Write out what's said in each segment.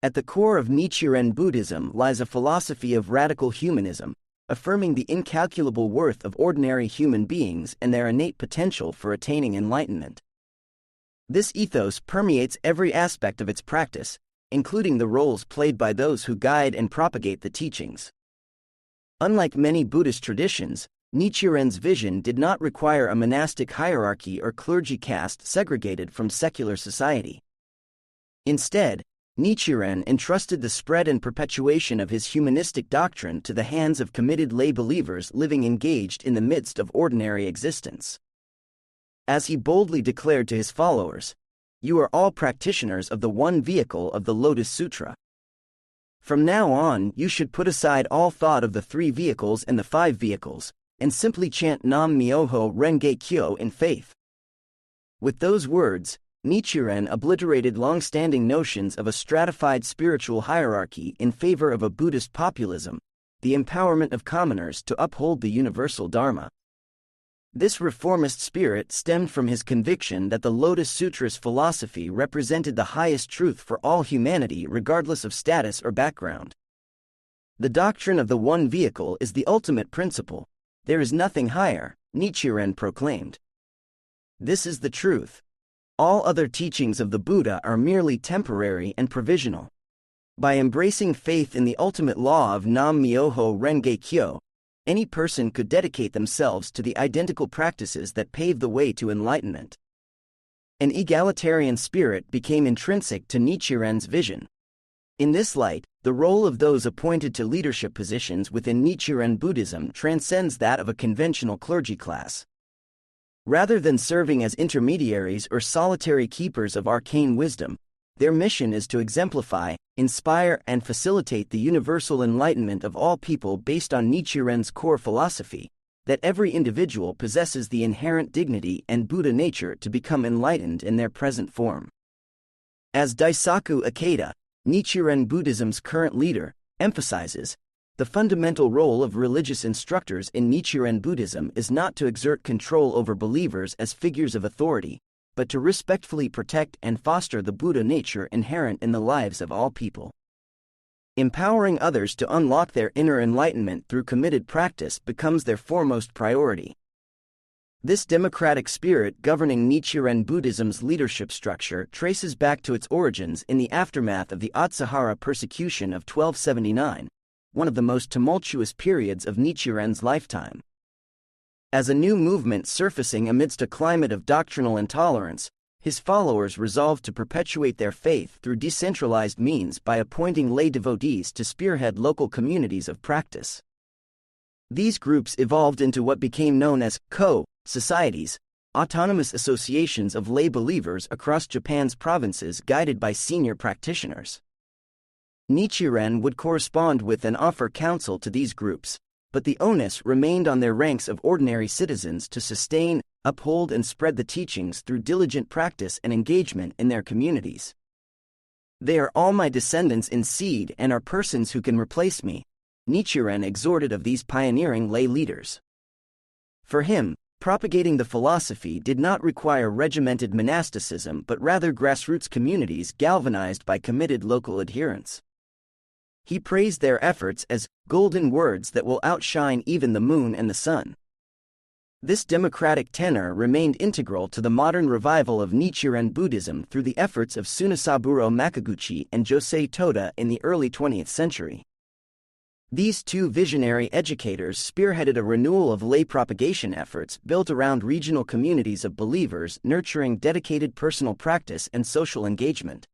At the core of Nichiren Buddhism lies a philosophy of radical humanism, affirming the incalculable worth of ordinary human beings and their innate potential for attaining enlightenment. This ethos permeates every aspect of its practice, including the roles played by those who guide and propagate the teachings. Unlike many Buddhist traditions, Nichiren's vision did not require a monastic hierarchy or clergy caste segregated from secular society. Instead, Nichiren entrusted the spread and perpetuation of his humanistic doctrine to the hands of committed lay believers living engaged in the midst of ordinary existence. As he boldly declared to his followers, "You are all practitioners of the one vehicle of the Lotus Sutra. From now on, you should put aside all thought of the 3 vehicles and the 5 vehicles, and simply chant Nam Myoho Renge Kyo in faith." With those words, Nichiren obliterated long-standing notions of a stratified spiritual hierarchy in favor of a Buddhist populism, the empowerment of commoners to uphold the universal Dharma. This reformist spirit stemmed from his conviction that the Lotus Sutra's philosophy represented the highest truth for all humanity regardless of status or background. The doctrine of the one vehicle is the ultimate principle. There is nothing higher, Nichiren proclaimed. This is the truth. All other teachings of the Buddha are merely temporary and provisional. By embracing faith in the ultimate law of Nam Myoho Renge Kyo, any person could dedicate themselves to the identical practices that pave the way to enlightenment. An egalitarian spirit became intrinsic to Nichiren's vision. In this light, the role of those appointed to leadership positions within Nichiren Buddhism transcends that of a conventional clergy class. Rather than serving as intermediaries or solitary keepers of arcane wisdom, their mission is to exemplify, inspire, and facilitate the universal enlightenment of all people based on Nichiren's core philosophy, that every individual possesses the inherent dignity and Buddha nature to become enlightened in their present form. As Daisaku Ikeda, Nichiren Buddhism's current leader, emphasizes, the fundamental role of religious instructors in Nichiren Buddhism is not to exert control over believers as figures of authority, but to respectfully protect and foster the Buddha nature inherent in the lives of all people. Empowering others to unlock their inner enlightenment through committed practice becomes their foremost priority. This democratic spirit governing Nichiren Buddhism's leadership structure traces back to its origins in the aftermath of the Atsahara persecution of 1279, one of the most tumultuous periods of Nichiren's lifetime. As a new movement surfacing amidst a climate of doctrinal intolerance, his followers resolved to perpetuate their faith through decentralized means by appointing lay devotees to spearhead local communities of practice. These groups evolved into what became known as societies, autonomous associations of lay believers across Japan's provinces guided by senior practitioners. Nichiren would correspond with and offer counsel to these groups, but the onus remained on their ranks of ordinary citizens to sustain, uphold, and spread the teachings through diligent practice and engagement in their communities. "They are all my descendants in seed and are persons who can replace me," Nichiren exhorted of these pioneering lay leaders. For him, propagating the philosophy did not require regimented monasticism but rather grassroots communities galvanized by committed local adherents. He praised their efforts as golden words that will outshine even the moon and the sun. This democratic tenor remained integral to the modern revival of Nichiren Buddhism through the efforts of Tsunasaburo Makaguchi and Josei Toda in the early 20th century. These two visionary educators spearheaded a renewal of lay propagation efforts built around regional communities of believers nurturing dedicated personal practice and social engagement.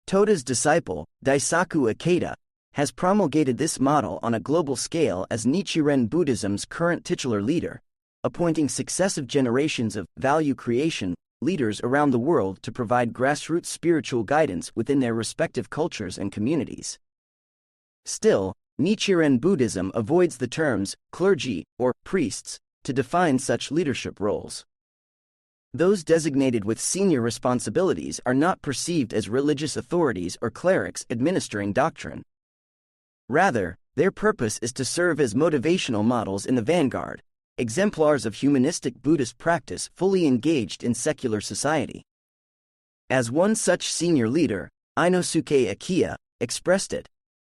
Toda's disciple, Daisaku Ikeda, has promulgated this model on a global scale as Nichiren Buddhism's current titular leader, appointing successive generations of value creation leaders around the world to provide grassroots spiritual guidance within their respective cultures and communities. Still, Nichiren Buddhism avoids the terms clergy or priests to define such leadership roles. Those designated with senior responsibilities are not perceived as religious authorities or clerics administering doctrine. Rather, their purpose is to serve as motivational models in the vanguard, exemplars of humanistic Buddhist practice fully engaged in secular society. As one such senior leader, Inosuke Akiya, expressed it.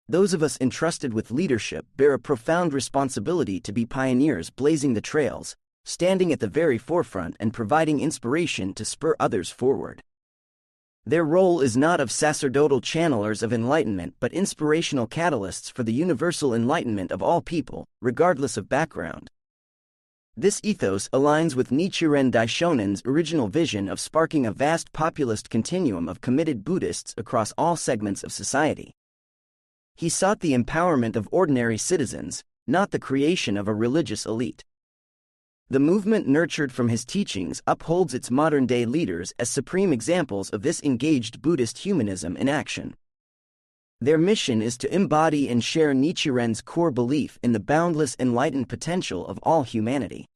Those of us entrusted with leadership bear a profound responsibility to be pioneers blazing the trails, standing at the very forefront and providing inspiration to spur others forward. Their role is not of sacerdotal channelers of enlightenment but inspirational catalysts for the universal enlightenment of all people, regardless of background. This ethos aligns with Nichiren Daishonen's original vision of sparking a vast populist continuum of committed Buddhists across all segments of society. He sought the empowerment of ordinary citizens, not the creation of a religious elite. The movement nurtured from his teachings upholds its modern-day leaders as supreme examples of this engaged Buddhist humanism in action. Their mission is to embody and share Nichiren's core belief in the boundless enlightened potential of all humanity.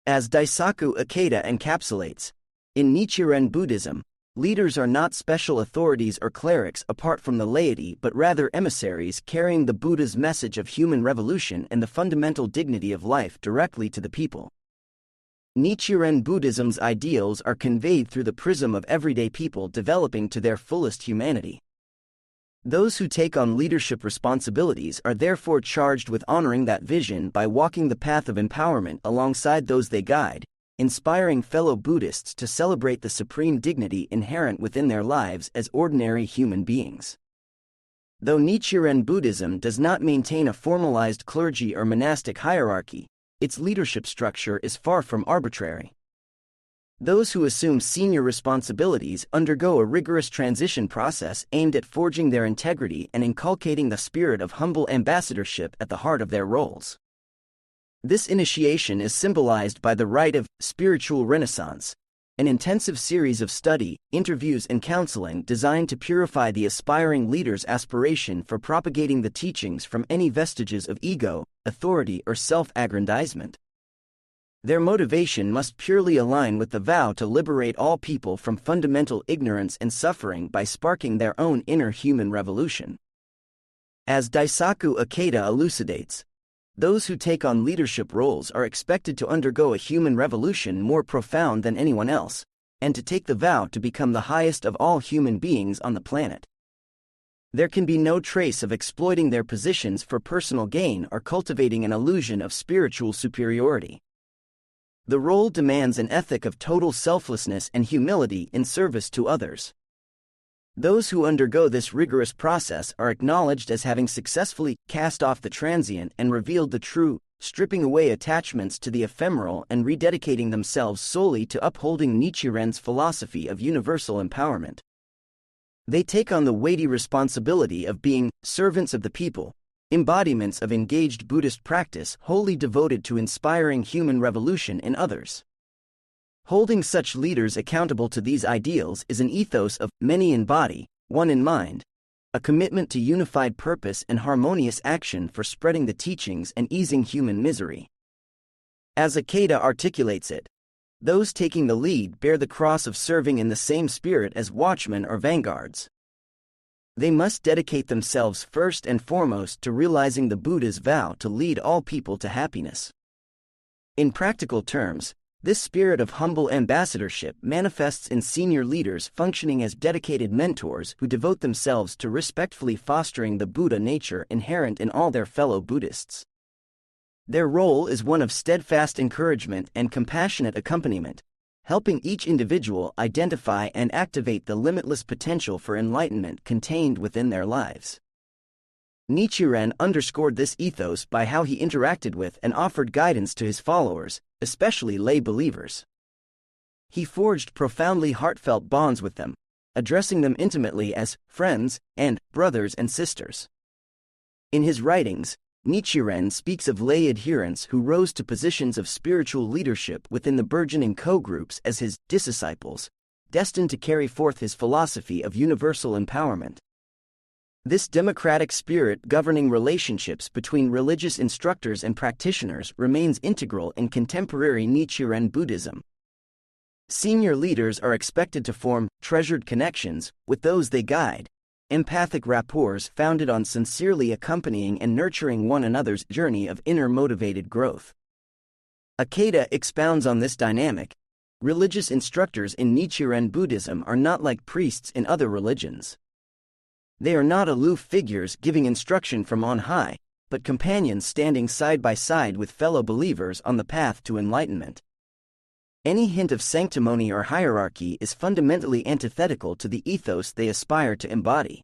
As Daisaku Ikeda encapsulates, in Nichiren Buddhism, leaders are not special authorities or clerics apart from the laity but rather emissaries carrying the Buddha's message of human revolution and the fundamental dignity of life directly to the people. Nichiren Buddhism's ideals are conveyed through the prism of everyday people developing to their fullest humanity. Those who take on leadership responsibilities are therefore charged with honoring that vision by walking the path of empowerment alongside those they guide, inspiring fellow Buddhists to celebrate the supreme dignity inherent within their lives as ordinary human beings. Though Nichiren Buddhism does not maintain a formalized clergy or monastic hierarchy, its leadership structure is far from arbitrary. Those who assume senior responsibilities undergo a rigorous transition process aimed at forging their integrity and inculcating the spirit of humble ambassadorship at the heart of their roles. This initiation is symbolized by the rite of spiritual renaissance, an intensive series of study, interviews, and counseling designed to purify the aspiring leader's aspiration for propagating the teachings from any vestiges of ego, authority, or self-aggrandizement. Their motivation must purely align with the vow to liberate all people from fundamental ignorance and suffering by sparking their own inner human revolution. As Daisaku Ikeda elucidates, those who take on leadership roles are expected to undergo a human revolution more profound than anyone else, and to take the vow to become the highest of all human beings on the planet. There can be no trace of exploiting their positions for personal gain or cultivating an illusion of spiritual superiority. The role demands an ethic of total selflessness and humility in service to others. Those who undergo this rigorous process are acknowledged as having successfully cast off the transient and revealed the true, stripping away attachments to the ephemeral and rededicating themselves solely to upholding Nichiren's philosophy of universal empowerment. They take on the weighty responsibility of being servants of the people, embodiments of engaged Buddhist practice wholly devoted to inspiring human revolution in others. Holding such leaders accountable to these ideals is an ethos of many in body, one in mind, a commitment to unified purpose and harmonious action for spreading the teachings and easing human misery. As Ikeda articulates it, those taking the lead bear the cross of serving in the same spirit as watchmen or vanguards. They must dedicate themselves first and foremost to realizing the Buddha's vow to lead all people to happiness. In practical terms, this spirit of humble ambassadorship manifests in senior leaders functioning as dedicated mentors who devote themselves to respectfully fostering the Buddha nature inherent in all their fellow Buddhists. Their role is one of steadfast encouragement and compassionate accompaniment, helping each individual identify and activate the limitless potential for enlightenment contained within their lives. Nichiren underscored this ethos by how he interacted with and offered guidance to his followers, especially lay believers. He forged profoundly heartfelt bonds with them, addressing them intimately as friends and brothers and sisters. In his writings, Nichiren speaks of lay adherents who rose to positions of spiritual leadership within the burgeoning co-groups as his disciples, destined to carry forth his philosophy of universal empowerment. This democratic spirit governing relationships between religious instructors and practitioners remains integral in contemporary Nichiren Buddhism. Senior leaders are expected to form treasured connections with those they guide, empathic rapports founded on sincerely accompanying and nurturing one another's journey of inner motivated growth. Ikeda expounds on this dynamic. Religious instructors in Nichiren Buddhism are not like priests in other religions. They are not aloof figures giving instruction from on high, but companions standing side by side with fellow believers on the path to enlightenment. Any hint of sanctimony or hierarchy is fundamentally antithetical to the ethos they aspire to embody.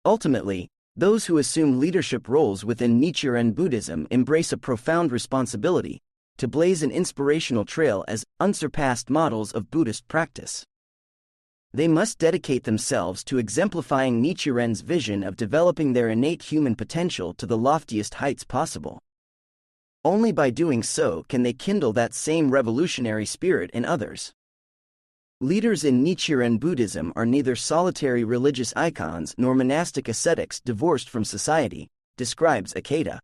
Ultimately, those who assume leadership roles within Nichiren Buddhism embrace a profound responsibility to blaze an inspirational trail as unsurpassed models of Buddhist practice. They must dedicate themselves to exemplifying Nichiren's vision of developing their innate human potential to the loftiest heights possible. Only by doing so can they kindle that same revolutionary spirit in others. Leaders in Nichiren Buddhism are neither solitary religious icons nor monastic ascetics divorced from society, describes Akeda.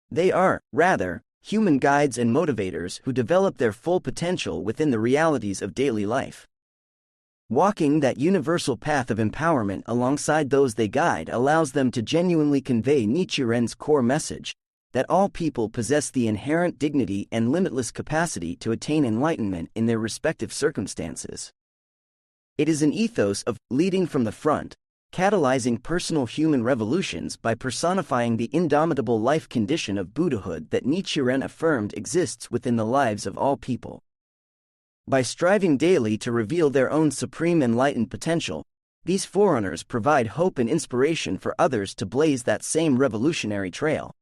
They are, rather, human guides and motivators who develop their full potential within the realities of daily life. Walking that universal path of empowerment alongside those they guide allows them to genuinely convey Nichiren's core message, that all people possess the inherent dignity and limitless capacity to attain enlightenment in their respective circumstances. It is an ethos of leading from the front, catalyzing personal human revolutions by personifying the indomitable life condition of Buddhahood that Nichiren affirmed exists within the lives of all people. By striving daily to reveal their own supreme enlightened potential, these forerunners provide hope and inspiration for others to blaze that same revolutionary trail.